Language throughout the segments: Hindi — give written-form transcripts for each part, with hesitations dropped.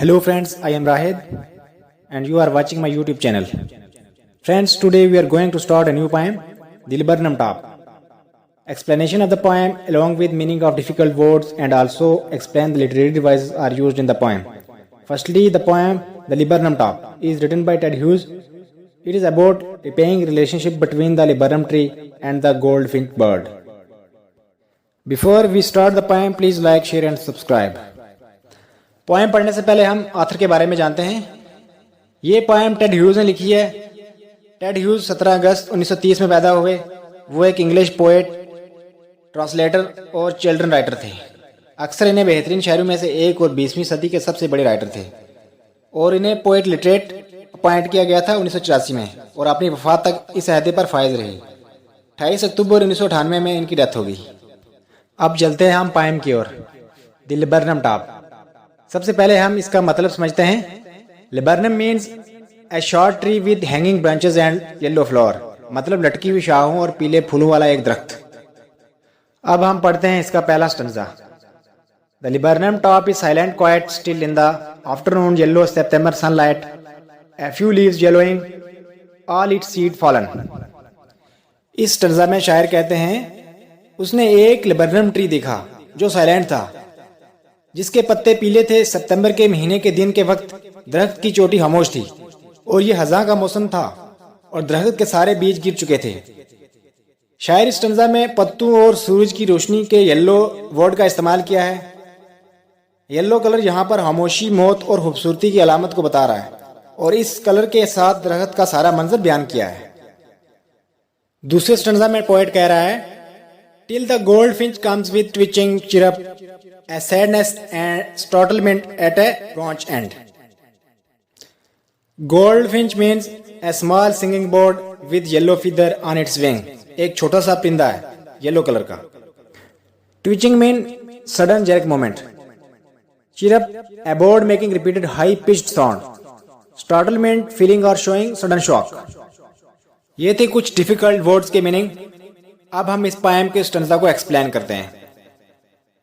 Hello friends, I am Rahid and you are watching my YouTube channel. Friends, today we are going to start a new poem, The Laburnum Top. Explanation of the poem along with meaning of difficult words and also explain the literary devices are used in the poem. Firstly, the poem The Laburnum Top is written by Ted Hughes. It is about repaying relationship between the laburnum tree and the goldfinch bird. Before we start the poem, please like, share and subscribe. Poem पढ़ने से पहले हम ऑथर के बारे में जानते हैं। ये पोएम टेड ह्यूज ने लिखी है। टेड ह्यूज 17 अगस्त 1930 में पैदा हुए। वो एक इंग्लिश पोएट, ट्रांसलेटर और चिल्ड्रन राइटर थे। अक्सर इन्हें बेहतरीन शायरों में से एक और 20वीं सदी के सबसे बड़े राइटर थे और इन्हें पोएट लिटरेट अपॉइंट किया गया था 1984 में और अपनी वफात तक इस अहदे पर फायज रहे। 28 अक्टूबर 1998 में इनकी डेथ हो गई। अब चलते हैं हम पोएम की ओर। The laburnum top. सबसे पहले हम इसका मतलब समझते हैं। Laburnum means a short tree with hanging branches and yellow flower, मतलब लटकी हुई शाखों और पीले फूलों वाला एक दरख्त। अब हम पढ़ते हैं इसका पहला stanza. The laburnum top is silent quite still in the afternoon yellow September sunlight, a few leaves yellowing, all its seed fallen. इस स्टंजा में शायर कहते हैं उसने एक लिबर्नम ट्री देखा जो साइलेंट था, जिसके पत्ते पीले थे। सितंबर के महीने के दिन के वक्त दरख्त की चोटी खामोश थी और ये हज़ां का मौसम था और दरख्त के सारे बीज गिर चुके थे। शायर इस स्टंजा में पत्तों और सूरज की रोशनी के येलो वर्ड का इस्तेमाल किया है। येलो कलर यहाँ पर खामोशी, मौत और खूबसूरती की अलामत को बता रहा है और इस कलर के साथ दरख्त का सारा मंजर बयान किया है। दूसरे स्टंजा में पोएट कह रहा है, till the goldfinch comes with twitching chirp, a sadness and startlement at a branch end. Goldfinch means a small singing bird with yellow feather on its wing. एक छोटा सा परिंदा है येलो कलर का। Twitching means sudden jerk movement. Chirp, a bird making repeated high pitched sound. Startlement, feeling or showing sudden shock. ये थे कुछ difficult words के मीनिंग। अब हम इस पोएम के स्टंजा को एक्सप्लेन करते हैं।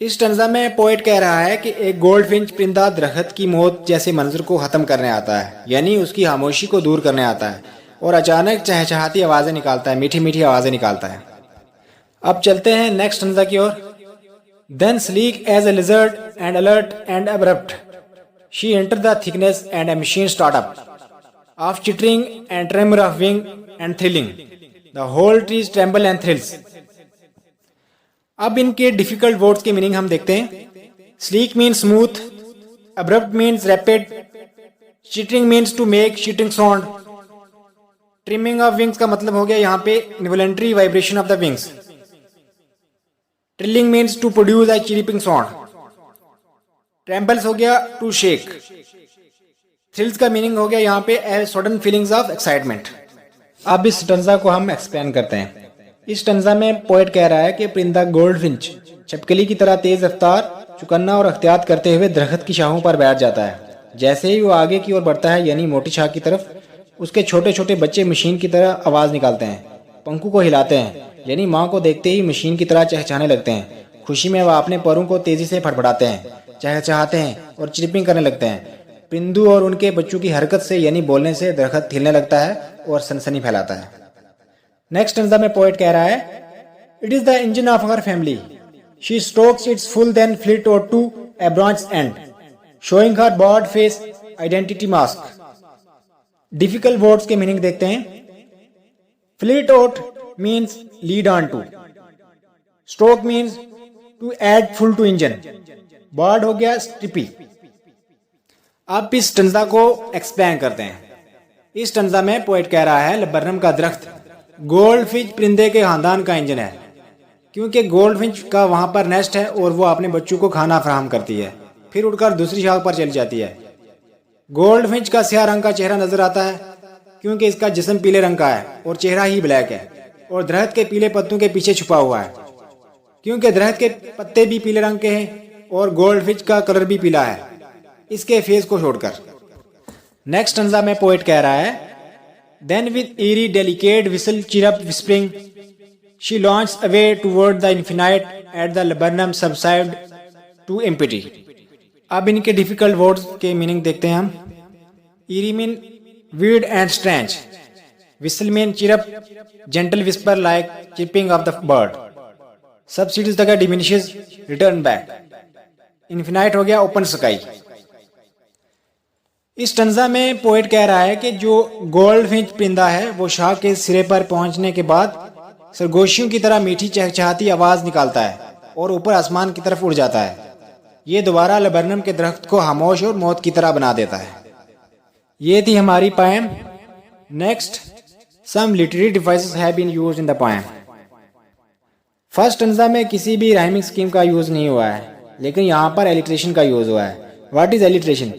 इस स्टंजा में पोएट कह रहा है कि एक गोल्डफिंच परिंदा दरख्त की मौत जैसे मंजर को खत्म करने आता है, यानी उसकी खामोशी को दूर करने आता है और अचानक चहचहाती आवाजें निकालता है, मीठी मीठी आवाजें निकालता है। अब चलते हैं नेक्स्ट स्टंजा की ओर। Then sleek as a lizard and alert and abrupt, she enter the thickness and a machine start up of chittering and tremor of wing and thrilling, the whole trees tremble and thrills. अब इनके डिफिकल्ट वर्ड्स के मीनिंग हम देखते हैं। Sleek means smooth, abrupt means rapid, chittering means to make chittering sound, trimming of wings का मतलब हो गया यहाँ पे involuntary vibration of the wings, trilling means to produce a chirping sound, trembles हो गया टू शेक, थ्रिल्स का मीनिंग हो गया यहाँ पे a sudden feelings of excitement. अब इस स्टंजा को हम एक्सप्लेन करते हैं। इस स्टंजा में पोएट कह रहा है कि परिंदा गोल्डफिंच छिपकली की तरह तेज रफ्तार, चौकन्ना और एहतियात करते हुए दरख्त की शाखों पर बैठ जाता है। जैसे ही वो आगे की ओर बढ़ता है, यानी मोटी शाख की तरफ, उसके छोटे छोटे बच्चे मशीन की तरह आवाज निकालते हैं, पंखों को हिलाते हैं, यानी माँ को देखते ही मशीन की तरह चहचहाने लगते हैं। खुशी में वह अपने पैरों को तेजी से फड़फड़ाते हैं, चहचहाते हैं और चिरपिंग करने लगते हैं। परिंदों और उनके बच्चों की हरकत से यानी बोलने से दरख्त हिलने लगता है और सनसनी फैलाता है। नेक्स्ट स्टंजा में पोएट कह रहा है, it is the engine of her family, she strokes its fuel then flit और to a branch end, showing her barred face identity mask. Difficult words के मीनिंग देखते हैं। Flit out means lead on to, stroke means to add fuel to engine, barred हो गया स्ट्रिपी। अब इस स्टंजा को एक्सप्लेन करते हैं। इस स्टंजा में पोएट कह रहा है, लिबर्नम का दरख्त गोल्डफिंच परिंदे के खानदान का इंजन है, क्योंकि गोल्डफिंच का वहां पर नेस्ट है और वो अपने बच्चों को खाना फराहम करती है, फिर उड़कर दूसरी शाख पर चली जाती है। गोल्डफिंच का स्याह रंग का चेहरा नजर आता है क्योंकि इसका जिस्म पीले रंग का है और चेहरा ही ब्लैक है, और दरख्त के पीले पत्तों के पीछे छुपा हुआ है क्योंकि दरख्त के पत्ते भी पीले रंग के हैं और गोल्डफिंच का कलर भी पीला है इसके फेस को छोड़कर। नेक्स्ट स्टंजा में पोएट कह रहा है, then with eerie delicate whistle chirrup whispering, she launched away toward the infinite at the laburnum subsided to empty. अब इनके डिफिकल्ट वर्ड्स के मीनिंग देखते हैं हम। Eerie mean weird and strange, whistle mean chirp, gentle whisper like chipping of the bird, subsides तक डिमिनिशेस, रिटर्न बैक, इन्फिनाइट हो गया ओपन स्काई। इस स्टंजा में पोएट कह रहा है कि जो गोल्डफिंच परिंदा है वो शाह के सिरे पर पहुंचने के बाद सरगोशियों की तरह मीठी चहचहाती आवाज निकालता है और ऊपर आसमान की तरफ उड़ जाता है। ये दोबारा लबरनम के दरख्त को खामोश और मौत की तरह बना देता है। ये थी हमारी poem. Next, some literary devices have been used in the poem. First stanza में किसी भी राइमिंग स्कीम का यूज नहीं हुआ है, लेकिन यहाँ पर एलिट्रेशन का यूज हुआ है। What is alliteration?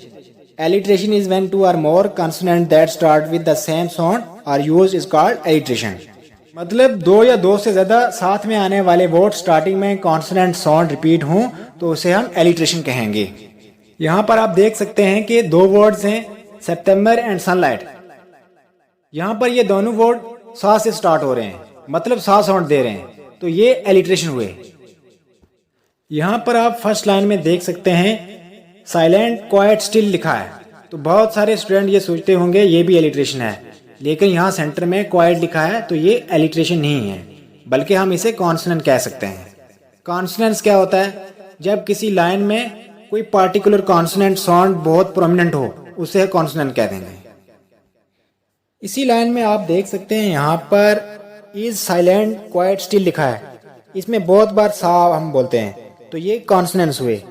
Alliteration is when two or more consonants that start with the same sound are used is called alliteration. मतलब दो या दो से ज्यादा साथ में आने वाले वर्ड स्टार्टिंग में कॉन्सोनेंट साउंड रिपीट हों तो उसे हम एलिट्रेशन कहेंगे। यहाँ पर आप देख सकते हैं कि दो वर्ड्स हैं, सितंबर एंड सनलाइट। यहाँ पर ये दोनों वर्ड सा से स्टार्ट हो रहे हैं, मतलब सा साउंड दे रहे हैं, तो ये एलिट्रेशन हुए। यहाँ पर आप फर्स्ट लाइन में देख सकते हैं साइलेंट क्वाइट स्टिल लिखा है, तो बहुत सारे स्टूडेंट ये सोचते होंगे ये भी एलिट्रेशन है, लेकिन यहाँ सेंटर में क्वाइट लिखा है तो ये एलिट्रेशन नहीं है, बल्कि हम इसे कॉन्सोनेंट कह सकते हैं। कॉन्सोनेंट्स क्या होता है? जब किसी लाइन में कोई पार्टिकुलर कॉन्सोनेंट साउंड बहुत प्रोमिनेंट हो उसे कॉन्सोनेंट कह देंगे। इसी लाइन में आप देख सकते हैं यहाँ पर इज साइलेंट क्वाइट स्टिल लिखा है, इसमें बहुत बार सा हम बोलते हैं, तो ये कॉन्सोनेंट्स हुए।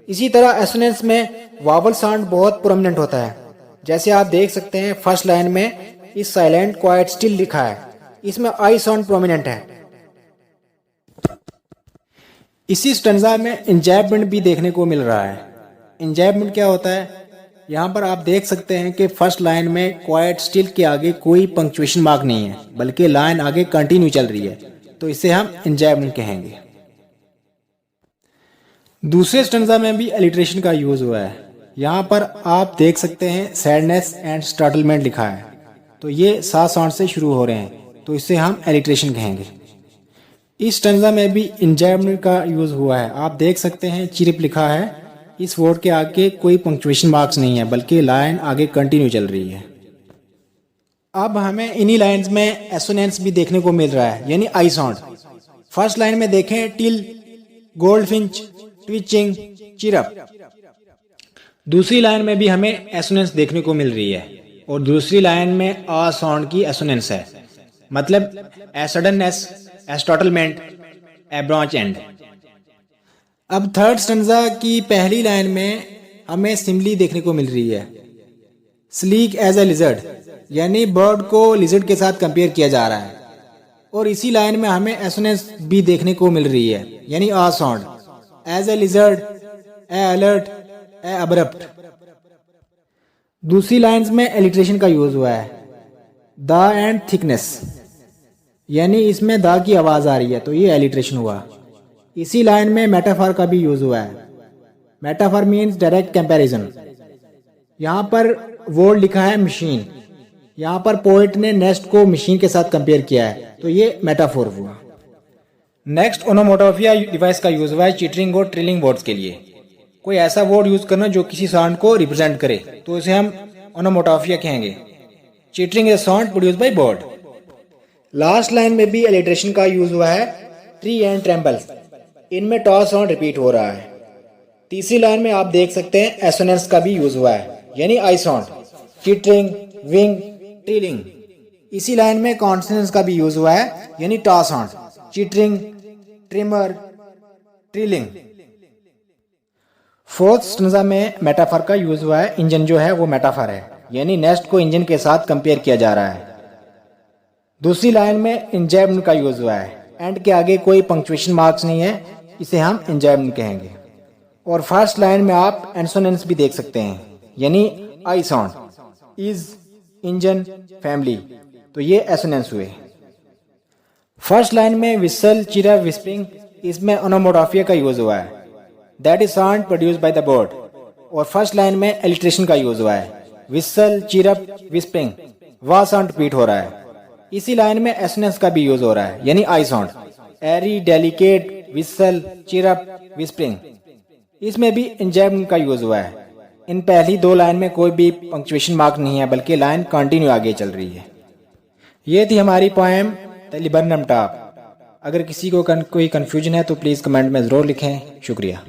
इसी तरह एसोनेंस में वावल साउंड बहुत प्रोमिनेंट होता है, जैसे आप देख सकते हैं फर्स्ट लाइन में इस साइलेंट क्वाइट स्टिल लिखा है, इसमें आई साउंड प्रोमिनेंट है। इसी स्टंजा में इंजैबमेंट भी देखने को मिल रहा है। इंजैबमेंट क्या होता है? यहाँ पर आप देख सकते हैं कि फर्स्ट लाइन में क्वाइट स्टिल के आगे कोई पंक्चुएशन मार्क नहीं है, बल्कि लाइन आगे कंटिन्यू चल रही है, तो इसे हम इंजैबमेंट कहेंगे। दूसरे स्टंजा में भी एलिट्रेशन का यूज हुआ है। यहाँ पर आप देख सकते हैं सैडनेस एंड स्टार्टलमेंट लिखा है, तो ये सा साउंड से शुरू हो रहे हैं, तो इसे हम एलिट्रेशन कहेंगे। इस स्टंजा में भी इंजैबमेंट का यूज हुआ है। आप देख सकते हैं चिरिप लिखा है, इस वर्ड के आगे कोई पंक्चुएशन मार्क्स नहीं है, बल्कि लाइन आगे कंटिन्यू चल रही है। अब हमें इन्हीं लाइंस में एसोनेंस भी देखने को मिल रहा है, यानी आई साउंड। फर्स्ट लाइन में देखें टिल, गोल्डफिंच, ट्विचिंग, चिरप। दूसरी लाइन में भी हमें एसोनेंस देखने को मिल रही है, और दूसरी लाइन में आ साउंड की एसोनेंस है, मतलब a suddenness, a startlement, a branch end. अब थर्ड स्टंजा की पहली लाइन में हमें सिमिली देखने को मिल रही है, स्लीक एज ए लिजर्ड, यानी बर्ड को लिजर्ड के साथ कंपेयर किया जा रहा है। और इसी लाइन में हमें एसोनेंस भी देखने को मिल रही है, यानी आ sound, as a lizard, a alert, a abrupt. दूसरी लाइंस में एलिट्रेशन का यूज हुआ है, द एंड थिकनेस, यानी इसमें द की आवाज आ रही है, तो ये एलिट्रेशन हुआ। इसी लाइन में मेटाफर का भी यूज हुआ है। Metaphor means direct comparison. यहाँ पर वर्ड लिखा है मशीन, यहाँ पर पोएट ने नेस्ट को मशीन के साथ कंपेयर किया है, तो ये मेटाफोर हुआ। नेक्स्ट, ओनोमोटोपिया डिवाइस का यूज हुआ है चीटरिंग और ट्रिलिंग वर्ड्स के लिए। कोई ऐसा वर्ड यूज करना जो किसी साउंड को रिप्रेजेंट करे, तो इसे हम ओनोमोटोपिया कहेंगे। Chittering is sound produced by bird. Last line में भी एलिट्रेशन का यूज हुआ है, ट्री एंड ट्रेम्बल, इनमें टॉ साउंड रिपीट हो रहा है। तीसरी लाइन में आप देख सकते हैं एसोनेंस का भी यूज हुआ है, यानी I sound, chittering, wing, trilling. इसी लाइन में कॉन्सोनेंट्स का भी यूज हुआ है, यानी टॉ sound, chittering, trimmer, trilling. Fourth stanza में मेटाफर का यूज हुआ है। इंजन जो है वो मेटाफर है, यानी नेस्ट को इंजन के साथ कंपेयर किया जा रहा है। दूसरी लाइन में इंजैबमेंट का यूज हुआ है, एंड के आगे कोई पंक्चुएशन मार्क्स नहीं है, इसे हम इंजैबमेंट कहेंगे। और फर्स्ट लाइन में आप एंसोनेंस भी देख सकते हैं, यानी I sound, is, engine, family, तो ये एसोनेंस हुए। फर्स्ट लाइन में विसल, चिरप, विस्परिंग, इसमें ओनोमोटोपिया का यूज हुआ है, that is sound produced by the bird. और फर्स्ट लाइन में एलिट्रेशन का यूज हुआ है, विसल, चिरप, विस्परिंग, वह साउंड रिपीट हो रहा है। इसी लाइन में एसोनेंस का भी यूज हो रहा है, यानी I sound, airy, delicate, whistle, chirp, whispering. इसमें भी इंजेक्ट का यूज़ हुआ है। इन पहली 2 लाइन में कोई भी पंक्चुएशन मार्क नहीं है, बल्कि लाइन कंटिन्यू आगे चल रही है। ये थी हमारी पोएम द लिबर्नम टॉप। अगर किसी को कोई कन्फ्यूजन है तो प्लीज़ कमेंट में ज़रूर लिखें। शुक्रिया।